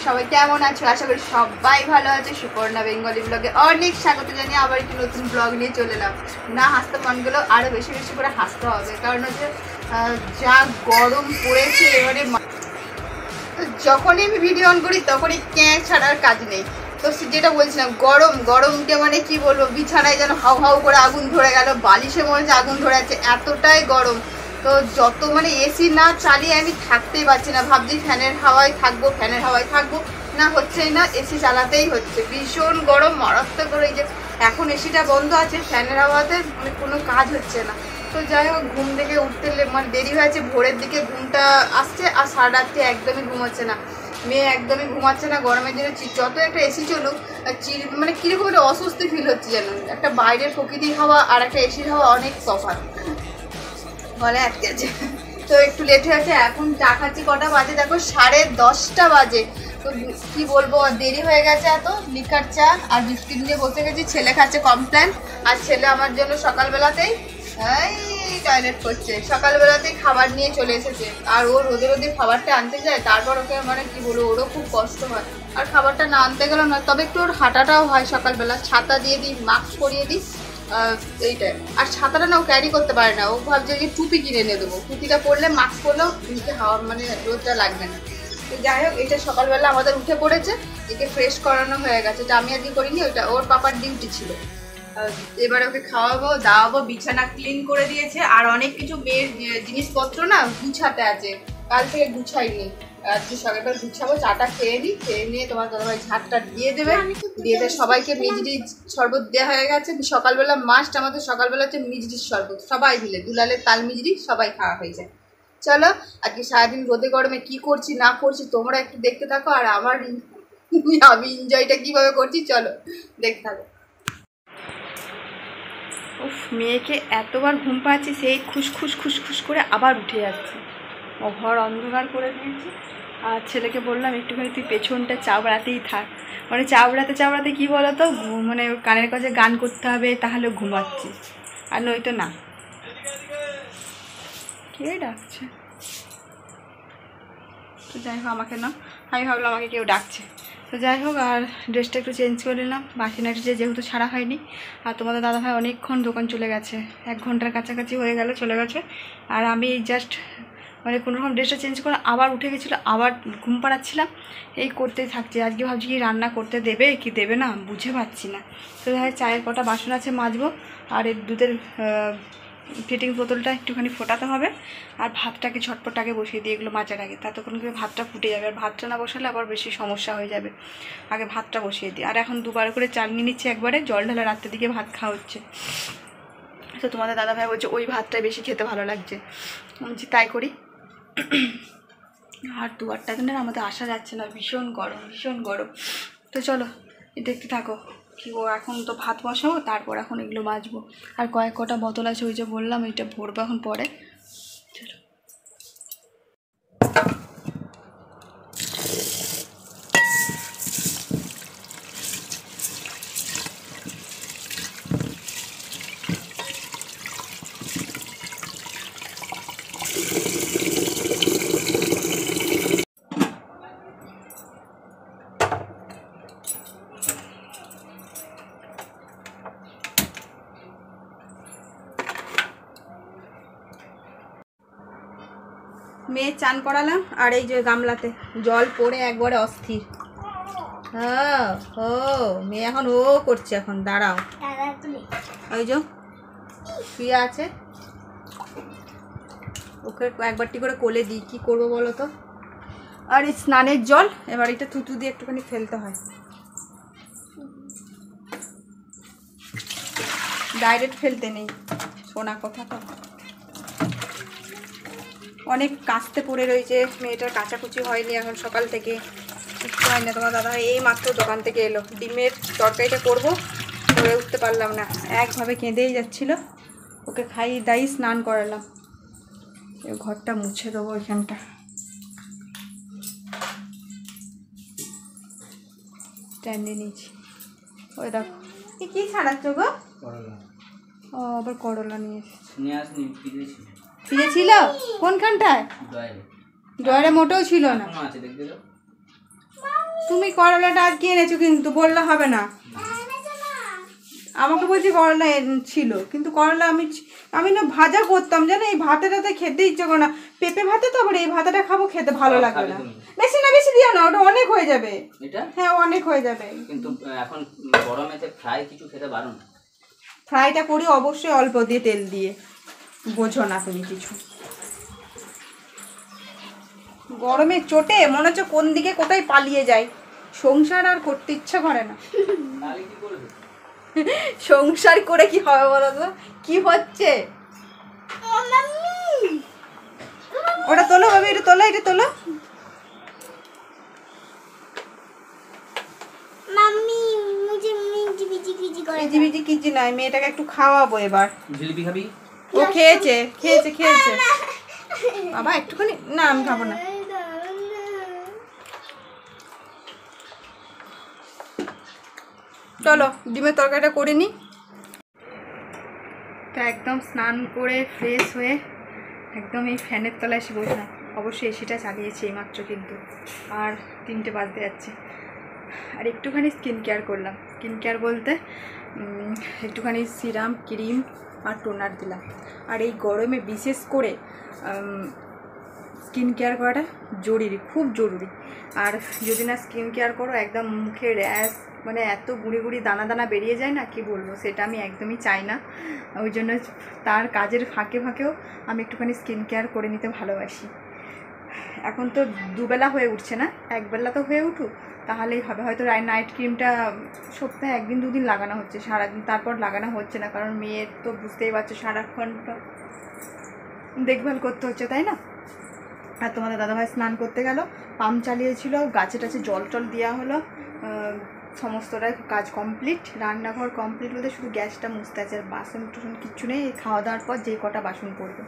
সবাই কেমন আছো? আশা করি সবাই ভালো আছে। সুপর্ণা বেঙ্গলি ব্লগে অনেক স্বাগত জানিয়ে আবার একটি নতুন ব্লগ নিয়ে চলে এলাম। না হাসতে মন গেলেও আরো বেশি বেশি করে হাসতে হবে, কারণ হচ্ছে যা গরম পড়েছে এবারে। যখনই আমি ভিডিও অন করি তখনই ক্যাঁ ছাড়ার কাজ নেই। তো যেটা বলছিলাম, গরমকে মানে কি বলবো, বিছানায় যেন হাউ হাউ করে আগুন ধরে গেল, বালিশে মনে হচ্ছে আগুন ধরে আছে, এতটাই গরম। তো যত মানে এসি না চালিয়ে আমি থাকতেই পারছি না। ভাবছি ফ্যানের হাওয়ায় থাকবো, না হচ্ছেই না, এসি চালাতেই হচ্ছে। ভীষণ গরম, মারাত্মক গরম। এই যে এখন এসিটা বন্ধ আছে, ফ্যানের হাওয়াতে মানে কোনো কাজ হচ্ছে না। তো যাই হোক, ঘুম থেকে উঠতে মানে দেরি হয়েছে, ভোরের দিকে ঘুমটা আসছে, আর সারা রাত্রে একদমই ঘুম হচ্ছে না। মেয়ে একদমই ঘুমাচ্ছে না গরমের জন্য। যত একটা এসি চলুক, মানে কীরকম একটা অস্বস্তি ফিল হচ্ছে যেন। একটা বাইরের প্রকৃতির হাওয়া আর একটা এসির হাওয়া অনেক তফাৎ, গলায় আটকে আছে। তো একটু লেট হয়েছে। এখন চা খাচ্ছি, কটা বাজে দেখো, 10:30 বাজে। তো কি বলবো, দেরি হয়ে গেছে এত। লিকার চা আর বিস্কিট নিয়ে বসে গেছি। ছেলে খাচ্ছে কমপ্ল্যান, আর ছেলে আমার জন্য সকালবেলাতেই টয়লেট করছে। সকালবেলাতেই খাবার নিয়ে চলে এসেছে, আর ও রোদে রোদে খাবারটা আনতে যায়, তারপর ওকে মানে কি বলবো, ওরও খুব কষ্ট হয়। আর খাবারটা না আনতে গেলেও না, তবে একটু ওর হাঁটাটাও হয় সকালবেলা। ছাতা দিয়ে দিই, মাস্ক পরিয়ে দিই, এইটাই। আর ছাতাটা না ও ক্যারি করতে পারে না, ও ভাবছে যে টুপি কিনে এনে দেবো, টুপিটা পরলে মাস্ক পরলেও মুখে হাওয়া মানে রোদটা লাগবে না। তো যাই হোক, এটা সকালবেলা আমাদের উঠে পড়েছে, একে ফ্রেশ করানো হয়ে গেছে। এটা আমি আজকে করিনি, ওইটা ওর পাপার ডিউটি ছিল। এবারে ওকে খাওয়াবো দাওয়াবো, বিছানা ক্লিন করে দিয়েছে। আর অনেক কিছু মেয়ের জিনিসপত্র না গুছাতে আছে, কাল থেকে গুছাইনি। আজকে সকালবেলা গুছাবো। চাটা খেয়ে নিয়ে তোমার দাদাভাই ঝাড়টা দিয়ে দেবে। সবাইকে মিজরি শরবত দেওয়া হয়ে গেছে। সকালবেলা মাস্ট আমাদের, সকালবেলা হচ্ছে মিজরির শরবত, সবাই মিলে দুলালের তাল মিজরি সবাই খাওয়া হয়ে যায়। চলো, আজকে সারাদিন রোদে গরমে কি করছি না করছি তোমরা একটু দেখতে থাকো, আর আমি এনজয়টা কিভাবে করছি চলো দেখতে থাকো। উফ, মেয়েকে এতবার ঘুম পাচ্ছি, সেই খুশ করে আবার উঠে যাচ্ছে। ও ঘর অন্ধকার করে দিয়েছি। আর ছেলেকে বললাম একটুখানি তুই পেছনটা চাবড়াতেই থাক। মানে চাবড়াতে কী বলো তো, মানে কানের কাছে গান করতে হবে, তাহলে ঘুমাচ্ছি, আর নয়তো না। কে ডাকছে? তো যাই হোক, আমাকে না, আমি ভাবলাম আমাকে কেউ ডাকছে। তো যাই হোক, আর ড্রেসটা একটু চেঞ্জ করে নিলাম। বাসি নাইটি যেহেতু ছাড়া হয়নি। আর তোমাদের দাদাভাই অনেকক্ষণ দোকান চলে গেছে, 1 ঘন্টার কাছাকাছি হয়ে গেল চলে গেছে। আর আমি জাস্ট মানে কোনোরকম ড্রেসটা চেঞ্জ করে আবার উঠে গেছিলো, আবার ঘুম পাড়াচ্ছিলাম, এই করতেই থাকছি। আজকে ভাবছি কি রান্না করতে দেবে কি দেবে না বুঝে পাচ্ছি না। তো দেখা চায়ের কটা বাসন আছে মাজবো, আর এই দুধের ফিটিং বোতলটা একটুখানি ফোটাতে হবে। আর ভাতটাকে ঝটপটাকে বসিয়ে দিই, এগুলো মাজার আগে, ততক্ষণ করে ভাতটা ফুটে যাবে। আর ভাতটা না বসালে আবার বেশি সমস্যা হয়ে যাবে, আগে ভাতটা বসিয়ে দিই। আর এখন 2বার করে চাল নিয়ে নিচ্ছি, একবারে জল ঢালা রাত্রের দিকে ভাত খাওয়া হচ্ছে। তো তোমাদের দাদাভাই বলছে ওই ভাতটাই বেশি খেতে ভালো লাগছে, বলছি তাই করি। আর 2বারটা দিনের আমাদের আসা যাচ্ছে না, ভীষণ গরম। তো চলো দেখতে থাকো। কি ও এখন তো ভাত বসাবো, তারপর এখন এগুলো মাজবো। আর কটা বোতল আছে, ওই যে বললাম এটা ভরবো এখন পরে। চলো। মেয়ে চান করালাম, আর এই যে গামলাতে জল পড়ে একবারে অস্থির। মেয়ে এখন ও করছে, এখন দাঁড়াও, ওই যে শুয়ে আছে, ওকে একবারটি করে কোলে দিই, কি করবো বলো তো। আর এই স্নানের জল এবার এটা থুতু দিয়ে একটুখানি ফেলতে হয়, ডাইরেক্ট ফেলতে নেই, শোনা কথা তো। অনেক কাচতে পড়ে রয়েছে, মেয়েটার কাচাকুচি হয়নি এখন সকাল থেকে, কিছু হয় না। তোমার দাদা এই মাত্র দোকান থেকে এলো, ডিমের তরকারিটা করবো, করে উঠতে পারলাম না, একভাবে কেঁদেই যাচ্ছিল। ওকে খাইয়ে দাই স্নান করালাম। ঘরটা মুছে দেবো, ওইখানটা স্ট্যান্ডে নিয়েছি। ওই দেখো কি ছাড়াচ্ছ গো? ও আবার করলা নিয়ে ছিল কোনখানটায়? ডয়ারে মোটেও ছিল না। করলাটা আজকে এনেছো, কিন্তু বললে হবে না। আমাকে বলছি করলা ছিল, কিন্তু করলা আমি না ভাজা করতাম জানো, এই ভাতেটাতে খেতে ইচ্ছে করে না। পেঁপে ভাতে তো আবার এই ভাতাটা খাবো, খেতে ভালো লাগবে না। বেশি দিও না, ওটা অনেক হয়ে যাবে। হ্যাঁ অনেক হয়ে যাবে, কিন্তু এখন গরমেতে ফ্রাই কিছু খেতে পারো না। ফ্রাইটা করি অবশ্যই অল্প দিয়ে, তেল দিয়ে। বোঝো না তুমি কিছু। গরমে চোটে মনে হচ্ছে কোন দিকে কোথায় পালিয়ে যায়, সংসার আর করতে ইচ্ছা করে না। সংসার করে কি হবে বলো তো? কি হচ্ছে ওটা তোলো ভাবে, এটা তোলো, এটা তোলো। কিজি নাই, মেয়েটাকে একটু খাওয়াবো এবার। জিলিপি খাবি? ও খেয়েছে খেয়েছে খেয়েছে বাবা, একটুখানি না, আমি খাবো না। চলো ডিমের তরকারিটা করে নি। তো একদম স্নান করে ফ্রেশ হয়ে একদম এই ফ্যানের তলায় এসে বসলাম। অবশ্যই এসিটা চালিয়েছি এইমাত্র, কিন্তু আর 3টে বাজতে যাচ্ছে। আর একটুখানি স্কিন কেয়ার করলাম। স্কিন কেয়ার বলতে একটুখানি সিরাম, ক্রিম আর টোনার দিলাম। আর এই গরমে বিশেষ করে স্কিন কেয়ার করাটা জরুরি, খুব জরুরি। আর যদি না স্কিন কেয়ার করো, একদম মুখে র্যাশ, মানে এত গুঁড়ি গুঁড়ি দানা দানা বেরিয়ে যায় না, কি বলবো, সেটা আমি একদমই চাই না। ওই জন্য তার কাজের ফাঁকে ফাঁকেও আমি একটুখানি স্কিন কেয়ার করে নিতে ভালোবাসি। এখন তো দুবেলা হয়ে উঠছে না, একবেলা তো হয়ে উঠুক, তাহলেই হবে। হয়তো নাইট ক্রিমটা সপ্তাহে 1-2 দিন লাগানো হচ্ছে, সারাদিন তারপর লাগানো হচ্ছে না, কারণ মেয়ের তো বুঝতেই পারছো সারাক্ষণ দেখভাল করতে হচ্ছে, তাই না? আর তোমাদের দাদাভাই স্নান করতে গেল, পাম্প চালিয়েছিল, গাছে টাছে জল টল দেওয়া হলো, সমস্তটাই কাজ কমপ্লিট। রান্নাঘর কমপ্লিট বলতে শুধু গ্যাসটা মুছতে আছে, আর বাসন টুসন কিচ্ছু নেই। খাওয়া দাওয়ার পর যেই কটা বাসন পড়বে।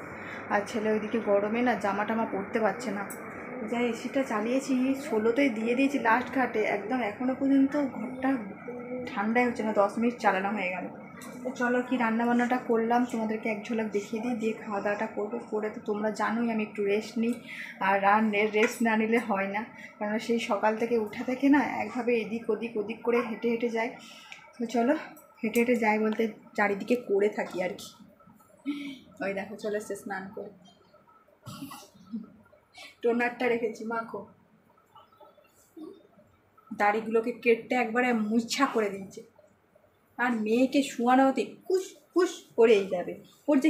আর ছেলে ওইদিকে গরমে না জামা টামা পরতে পারছে না, যাই এসিটা চালিয়েছি, 16তেই দিয়ে দিয়েছি লাস্ট ঘাটে, একদম এখনও পর্যন্ত ঘরটা ঠান্ডাই হচ্ছে না। 10 মিনিট চালানো হয়ে গেল। তো চলো কি রান্নাবান্নাটা করলাম তোমাদেরকে এক ঝলক দেখিয়ে দিই, দিয়ে খাওয়া দাওয়াটা করবো। করে তো তোমরা জানোই আমি একটু রেস্ট নিই, আর রেস্ট না নিলে হয় না, কারণ সেই সকাল থেকে উঠা থেকে না একভাবে এদিক ওদিক করে হেঁটে হেঁটে যাই। তো চলো হেঁটে হেঁটে যাই বলতে চারিদিকে করে থাকি আর কি। ওই দেখো চলে এসছে স্নান করে, টোনারটা রেখেছি, মাখো। দাড়িগুলোকে কেটে একবারে মুছা করে দিচ্ছে। আর মেয়েকে শোয়ানো হতে খুশ খুশ করেই যাবে। ওর যে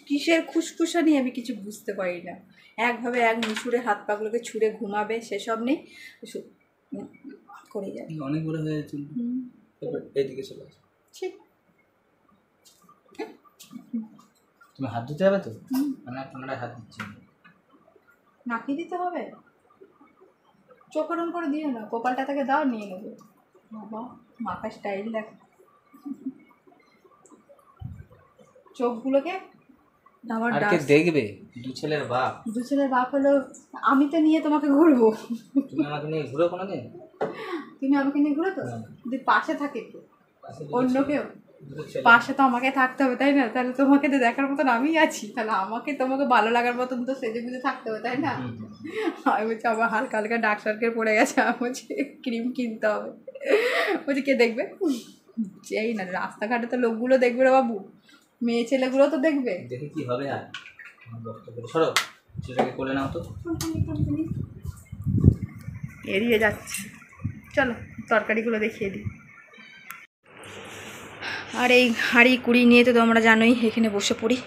কিসের খুশখুশানি আমি কিছু বুঝতে পারি না। একভাবে এক মুছুরে হাত পাগুলোকে ছুঁড়ে ঘুমাবে, সেসব নেই, করেই যাবে। অনেক বড় হয়ে যাচ্ছে, এইদিকে চলে আসো। ঠিক, তুমি হাত ধুতে হবে তো? আমি ঠান্ডায় হাত দিচ্ছি, নাকি দিতে হবে, চোখ ওরম করে দিও না, কপালটা থেকে দাও, নিয়ে নেবে। বাবা মাথা স্টাইল দেখো, চোখগুলোকে আমার দেখবে। দু ছেলের বাপ হলো, আমি তো নিয়ে তোমাকে ঘুরবো। তুমি আমাকে নিয়ে ঘুরো কোনোদিন? তুমি আমাকে নিয়ে ঘুরো তো, যদি পাশে থাকে কেউ, অন্য কেউ পাশে তো আমাকে থাকতে হবে, তাই না? তাহলে তোমাকে তো দেখার মতন আমি আছি, তাহলে আমাকে তোমাকে ভালো লাগার মতন তো সেজে গুজে থাকতে হবে, তাই না? আমি বলছি আমার হালকা হালকা ডার্ক সার্কেল পড়ে গেছে, আমি বলছি ক্রিম কিনতে হবে। বলছি কে দেখবে? এই না, রাস্তাঘাটে তো লোকগুলো দেখবে রে বাবু, মেয়ে ছেলেগুলো তো দেখবে। দেখে কি হবে? আর সরো, সেটাকে কোলে নাও তো। এড়িয়ে যাচ্ছে। চলো তরকারিগুলো দেখিয়ে দিই। আর এই হাঁড়ি কুড়ি নিয়ে তো তোমরা জানোই, এখানে বসে পড়ি।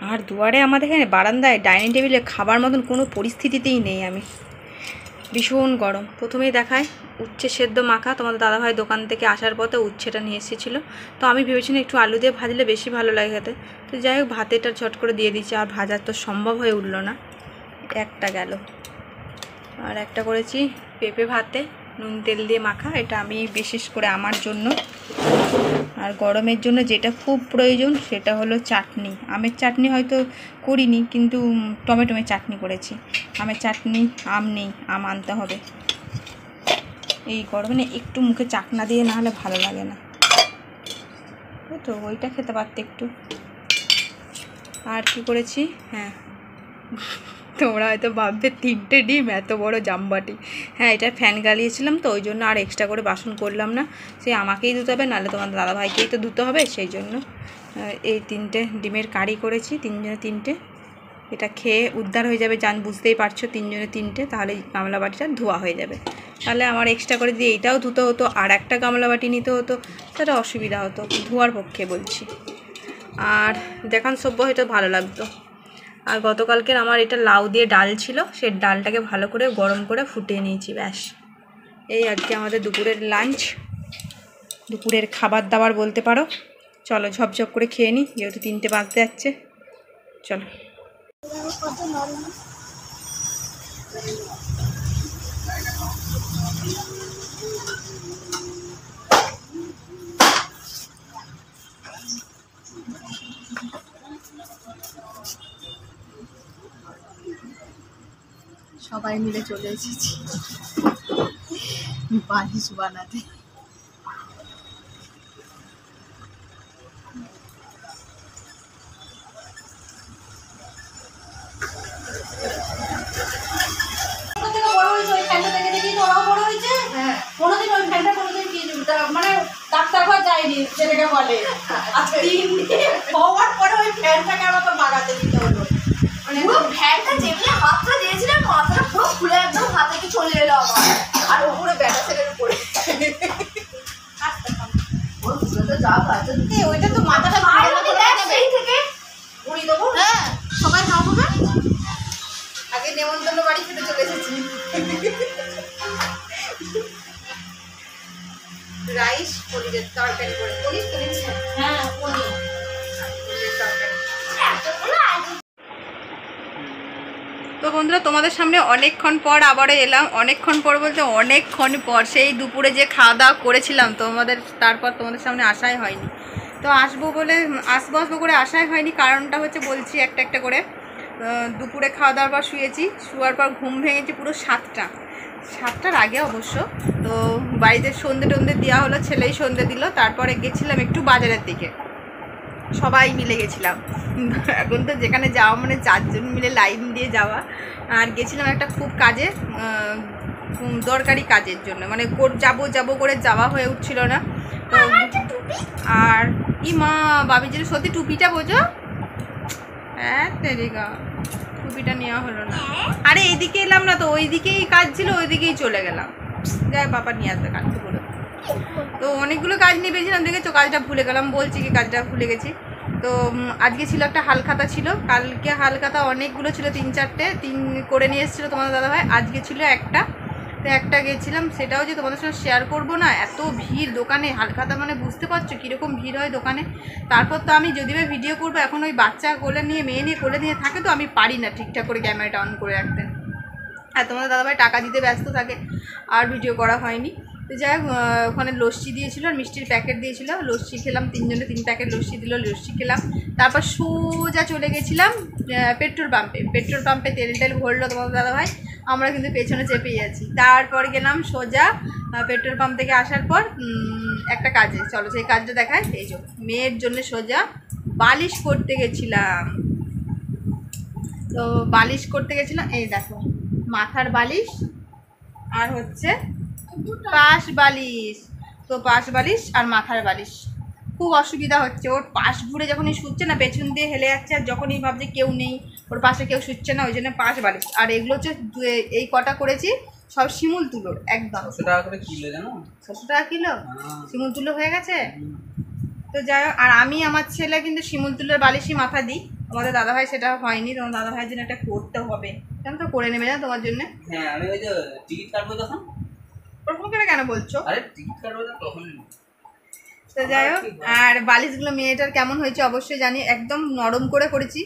আর দুয়ারে আমাদের এখানে বারান্দায় ডাইনিং টেবিলে খাবার মতন কোনো পরিস্থিতিতেই নেই আমি, ভীষণ গরম। প্রথমেই দেখায় উচ্ছে সেদ্ধ মাখা, তোমাদের দাদাভাই দোকান থেকে আসার পথে উচ্ছেটা নিয়ে এসেছিলো, তো আমি ভেবেছিলাম একটু আলু দিয়ে ভাজলে বেশি ভালো লাগে খেতে। তো যাই হোক ভাতেটা ঝট করে দিয়ে দিচ্ছি, আর ভাজার তো সম্ভব হয়ে উঠলো না, একটা গেল। আর একটা করেছি পেঁপে ভাতে নুন তেল দিয়ে মাখা, এটা আমি বিশেষ করে আমার জন্য। আর গরমের জন্য যেটা খুব প্রয়োজন সেটা হলো চাটনি। আমের চাটনি হয়তো করিনি, কিন্তু টমেটোমের চাটনি করেছি। আমের চাটনি, আম নেই, আম আনতে হবে। এই গরমে না একটু মুখে চাকনা দিয়ে না হলে ভালো লাগে না, ওই তো ওইটা খেতে পারতে একটু। আর কি করেছি, হ্যাঁ তোমরা হয়তো ভাববে 3টে ডিম এত বড় জামবাটি। হ্যাঁ, এটা ফ্যান গালিয়েছিলাম তো ওই জন্য আর এক্সট্রা করে বাসন করলাম না, সে আমাকেই ধুতে হবে, নাহলে তোমার দাদাভাইকেই তো ধুতে হবে, সেই জন্য এই 3টে ডিমের কারি করেছি, 3জনে 3টে। এটা খেয়ে উদ্ধার হয়ে যাবে, জান বুঝতেই পারছো, 3জনে 3টে, তাহলে গামলা বাটিটা ধোয়া হয়ে যাবে। তাহলে আমার এক্সট্রা করে দিয়ে এইটাও ধুতে হতো, আর একটা গামলা বাটি নিতে হতো, সেটা অসুবিধা হতো, ধোয়ার পক্ষে বলছি। আর দেখান সভ্য হয়তো ভালো লাগতো। আর গতকালকের আমার এটা লাউ দিয়ে ডাল ছিল, সেই ডালটাকে ভালো করে গরম করে ফুটিয়ে নিয়েছি, ব্যাস। এই আজকে আমাদের দুপুরের লাঞ্চ, দুপুরের খাবার দাবার বলতে পারো। চলো ঝপঝপ করে খেয়ে নিই, যেহেতু 3টে বাজতে যাচ্ছে। চলো। সবাই মিলে চলে এসেছি বালিশ বানাতে। মানে ডাক্তার ঘর যায়নি যেটাকে বলে, হওয়ার পরে ওই ফ্যানটাকে আমাকে বাগাতে দিতে হলো। মানে ফ্যানটা যেমনি হাতটা দিয়েছিলাম, মাথাটা পুরো খুলে একদম হাতে কি চলে এলো আমার, আর উপরে ব্যাটা ছেলের উপরে ওইটা তো মাথাটা সেই থেকে উড়িয়ে দেবো। হ্যাঁ, সবাই খাওয়া হবে। আগে নেমন্তন্ন বাড়ি খেতে চলে এসেছি। রাইস পনিরের তরকারি করে, পনির হ্যাঁ, পনির। পনিরের তরকারি। তো বন্ধুরা, তোমাদের সামনে অনেকক্ষণ পর আবারও এলাম। অনেকক্ষণ পর বলতে অনেকক্ষণ পর, সেই দুপুরে যে খাওয়া দাওয়া করেছিলাম তারপর তোমাদের সামনে আসাই হয়নি। তো আসবো করে আসাই হয়নি, কারণটা হচ্ছে বলছি একটা একটা করে। দুপুরে খাওয়া দাওয়ার পর শুয়েছি, শোয়ার পর ঘুম ভেঙেছি পুরো 7টার আগে অবশ্য। তো বাড়িতে সন্ধে টন্ধে দেওয়া হলো, ছেলেই সন্ধে দিল। তারপরে গেছিলাম একটু বাজারের দিকে, সবাই মিলে গেছিলাম। এখন তো যেখানে যাওয়া মানে 4জন মিলে লাইন দিয়ে যাওয়া। আর গেছিলাম একটা খুব কাজে, দরকারি কাজের জন্য, মানে যাবো করে যাওয়া হয়ে উঠছিল না। তো আর মা বাবিজির সত্যি টুপিটা বোঝো, হ্যাঁ তেরিকা টুপিটা নেওয়া হলো না। আরে এইদিকে এলাম না তো, ওইদিকেই কাজ ছিল, ওইদিকেই চলে গেলাম। যাই বাবা নিয়ে আসবে কাজটা বলে। তো অনেকগুলো কাজ নিয়ে বেরিয়েছিলাম, দেখেছো কাজটা ভুলে গেলাম, বলছি কি কাজটা ভুলে গেছি। তো আজকে ছিল একটা হালখাতা ছিল, কালকে হালখাতা অনেকগুলো ছিল, 3-4টে করে নিয়ে এসেছিলো তোমাদের দাদাভাই। আজকে ছিল একটা, তো একটা গেছিলাম, সেটাও যে তোমাদের সঙ্গে শেয়ার করবো না। এত ভিড় দোকানে, হালখাতা মানে বুঝতে পারছো কীরকম ভিড় হয় দোকানে। তারপর তো আমি যদিও ভিডিও করবো, এখন ওই বাচ্চা কোলে নিয়ে মেয়ে নিয়ে কোলে নিয়ে থাকে, তো আমি পারি না ঠিকঠাক করে ক্যামেরাটা অন করে রাখতে। আর তোমাদের দাদাভাই টাকা দিতে ব্যস্ত থাকে, আর ভিডিও করা হয়নি। তো যাই হোক, ওখানে লস্যি দিয়েছিলো আর মিষ্টির প্যাকেট দিয়েছিলো, লস্যি খেলাম, 3জনে 3 প্যাকেট লস্যি দিল, লস্যি খেলাম। তারপর সোজা চলে গেছিলাম পেট্রোল পাম্পে তেল ভরলো তোমাদের দাদাভাই, আমরা কিন্তু পেছনে চেপেই আছি। তারপর গেলাম সোজা পেট্রোল পাম্প থেকে আসার পর একটা কাজে, চলো সেই কাজটা দেখায়। এই যে মেয়ের জন্য সোজা বালিশ করতে গেছিলাম। তো বালিশ করতে গেছিলাম, এই দেখো মাথার বালিশ আর হচ্ছে পাশ বালিশ। তো পাশ বালিশ আর মাথার বালিশ খুব অসুবিধা হচ্ছে, ওর পাশ ঘুরে যখনই শুচ্ছে না, পেছন দিয়ে হেলে যাচ্ছে, আর যখনই ভাবছে কেউ নেই, ওর পাশে কেউ শুচ্ছে না, ওই জন্য পাশ বালিশ। আর এগুলো হচ্ছে এই কটা করেছি সব শিমুল তুলোর, একদম 600 টাকা করে কিলো, জানো? 600 টাকা কিলো শিমুল তুলো হয়ে গেছে। তো যাই হোক, আর আমি আমার ছেলে কিন্তু শিমুল তুলোর বালিশই মাথা দিই। আমাদের দাদাভাই সেটা হয়নি, তোমার দাদাভাইয়ের জন্য একটা করতে হবে, কেন তো করে নেবে না তোমার জন্য। হ্যাঁ, আমি ওই যে টিকিট কাটবো তখন। ওরকম করে কেন বলছো? আরে টিকিট কাটবো তখন। তো যাই হোক, আর বালিশগুলো মেয়েটার কেমন হয়েছে অবশ্যই জানি, একদম নরম করে করেছি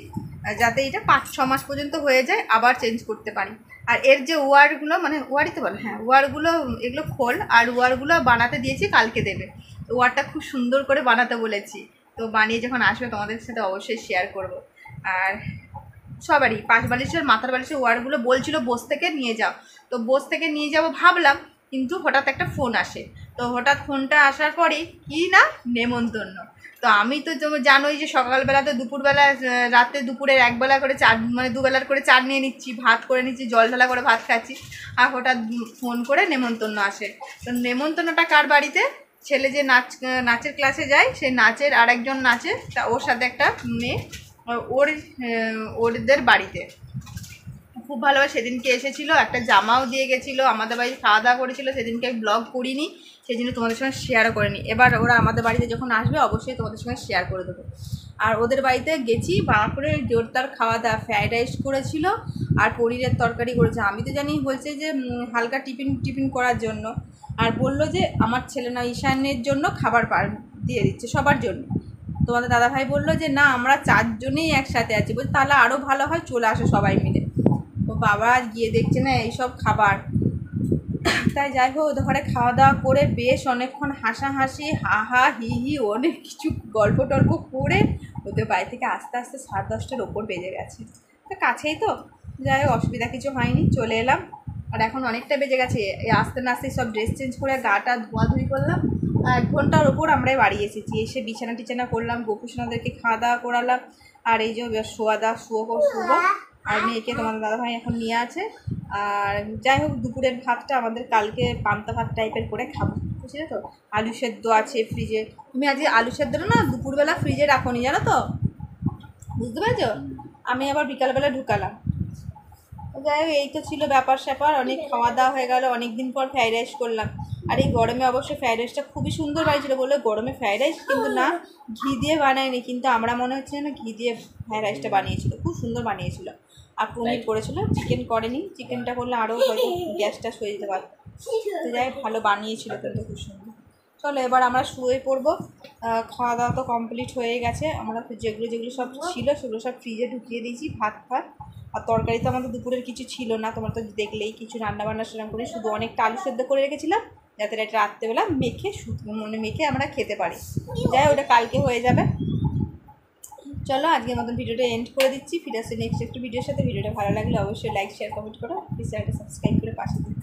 যাতে এটা 5-6 মাস পর্যন্ত হয়ে যায়, আবার চেঞ্জ করতে পারি। আর এর যে ওয়ারগুলো, মানে ওয়ারই তো বলে, হ্যাঁ ওয়ারগুলো, এগুলো খোল, আর ওয়ারগুলো বানাতে দিয়েছি, কালকে দেবে। ওয়ারটা খুব সুন্দর করে বানাতে বলেছি, তো বানিয়ে যখন আসবে তোমাদের সাথে অবশ্যই শেয়ার করব। আর সবারই পাশ বালিশের মাথার বালিশের ওয়ারগুলো বলছিল বোস থেকে নিয়ে যাও, তো বোস থেকে নিয়ে যাবো ভাবলাম, কিন্তু হঠাৎ একটা ফোন আসে, তো হঠাৎ ফোনটা আসার পরেই কি না নেমন্তন্ন। তো আমি তো তুমি জানোই যে সকালবেলা তো দুপুরবেলা রাতে দুপুরের একবেলা করে চার মানে দুবেলার করে চার নিয়ে নিচ্ছি, ভাত করে নিচ্ছি, জল ঢালা করে ভাত খাচ্ছি, আর হঠাৎ ফোন করে নেমন্তন্ন আসে। তো নেমন্তন্নটা কার বাড়িতে? ছেলে যে নাচের ক্লাসে যায় সেই নাচের আর একজন নাচে, তা ওর সাথে একটা মেয়ে ওদের বাড়িতে খুব ভালোভাবে সেদিনকে এসেছিলো, একটা জামাও দিয়ে গেছিলো, আমাদের বাড়িতে খাওয়া দাওয়া করেছিল। সেদিনকে আমি ব্লগ করিনি, সেই জন্য তোমাদের সঙ্গে শেয়ারও করিনি। এবার ওরা আমাদের বাড়িতে যখন আসবে অবশ্যই তোমাদের সঙ্গে শেয়ার করে দেবো। আর ওদের বাড়িতে গেছি, বাপরে জোরদার খাওয়া দাওয়া, ফ্রাইড রাইস করেছিল আর পনিরের তরকারি করেছে। আমি তো জানি বলছে যে হালকা টিফিন করার জন্য, আর বললো যে আমার ছেলে না ঈশানের জন্য খাবার দিয়ে দিচ্ছে সবার জন্য। তোমাদের দাদাভাই বললো যে না আমরা 4 জনেই একসাথে আছি, বলছে তাহলে আরও ভালো হয়, চলে আসো সবাই মিলে। ও বাবা গিয়ে দেখছে না এইসব খাবার। তাই যাই হোক ওদের ঘরে খাওয়া দাওয়া করে বেশ অনেকক্ষণ হাসাহাসি হা হি অনেক কিছু গল্প টল্প করে ওদের বাড়ি থেকে আস্তে আস্তে 10:30টার ওপর বেজে গেছে। তো কাছেই তো, যাই হোক অসুবিধা কিছু হয়নি, চলে এলাম। আর এখন অনেকটা বেজে গেছে, এই আস্তে না আস্তে সব ড্রেস চেঞ্জ করে গাটা ধোয়াধুয়ি করলাম। 1 ঘন্টার ওপর আমরা বাড়ি এসেছি, এসে বিছানা টিছানা করলাম, গোপুসোনাদেরকে খাওয়া দাওয়া করালাম, আর এই যে শুভ আর মেয়েকে তোমাদের দাদাভাই এখন নিয়ে আছে। আর যাই হোক দুপুরের ভাতটা আমাদের কালকে পান্তা ভাত টাইপের করে খাবো, বুঝলে তো। আলু সেদ্ধ আছে ফ্রিজে, তুমি আজকে আলু সেদ্ধটা না দুপুরবেলা ফ্রিজে রাখোনি জানো তো, বুঝতে পেরেছো? আমি আবার বিকালবেলা ঢুকালাম। যাই হোক এই তো ছিল ব্যাপার স্যাপার, অনেক খাওয়া দাওয়া হয়ে গেল, অনেক দিন পর ফ্রাইড রাইস করলাম। আর এই গরমে অবশ্যই ফ্রাইড রাইসটা খুবই সুন্দর বানিয়েছিল, বললো গরমে ফ্রাইড রাইস, কিন্তু না ঘি দিয়ে বানায়নি, কিন্তু আমরা মনে হচ্ছে না ঘি দিয়ে ফ্রাইড রাইসটা বানিয়েছিল, খুব সুন্দর বানিয়েছিল। আর পনির করেছিল, চিকেন করেনি, চিকেনটা করলে আরও হয়তো গ্যাসটা সয়ে যেতে পারত। তো যাই ভালো বানিয়েছিল কিন্তু খুব সুন্দর। চলো এবার আমরা শুয়ে পড়বো, খাওয়া দাওয়া তো কমপ্লিট হয়ে গেছে। আমরা যেগুলো সব ছিল সেগুলো সব ফ্রিজে ঢুকিয়ে দিয়েছি, ভাত আর তরকারি তো আমাদের দুপুরের কিছু ছিল না, তোমরা তো দেখলেই কিছু রান্নাবান্না সেরকম করে, শুধু অনেকটা আলু সেদ্ধ করে রেখেছিলাম যাতে এটা রাত্রেবেলা মেখে আমরা খেতে পারি। যাই ওটা কালকে হয়ে যাবে। চলো আজকের মতন ভিডিওটা এন্ড করে দিচ্ছি, ফিরে আসছি নেক্সট একটা ভিডিওর সাথে। ভিডিওটা ভালো লাগলে অবশ্যই লাইক শেয়ার কমেন্ট করো, প্লিজ চ্যানেলটা সাবস্ক্রাইব করে পাশে দিন।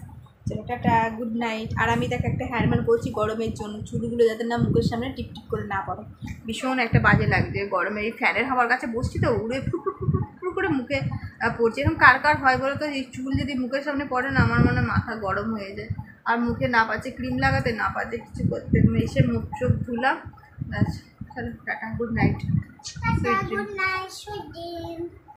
চলো টাটা, গুড নাইট। আর আমি তাকে একটা হেয়ারম্যান করছি গরমের জন্য, চুলগুলো যাতে না মুখের সামনে টিপটিপ করে না পড়ে, ভীষণ একটা বাজে লাগছে গরমে। এই ফ্যানের হাওয়ার কাছে বসছি তো উড়ে ফুট করে মুখে পড়ছে। এরকম কার হয় বলো তো, এই চুল যদি মুখের সামনে পড়ে না আমার মনে মাথা গরম হয়ে যায়। আর মুখে না পাচ্ছে ক্রিম লাগাতে, না পাচ্ছে কিছু করতে, এসে মুখ চোখ ধুলাম, চলো tata, good night. Good night, sweet dream.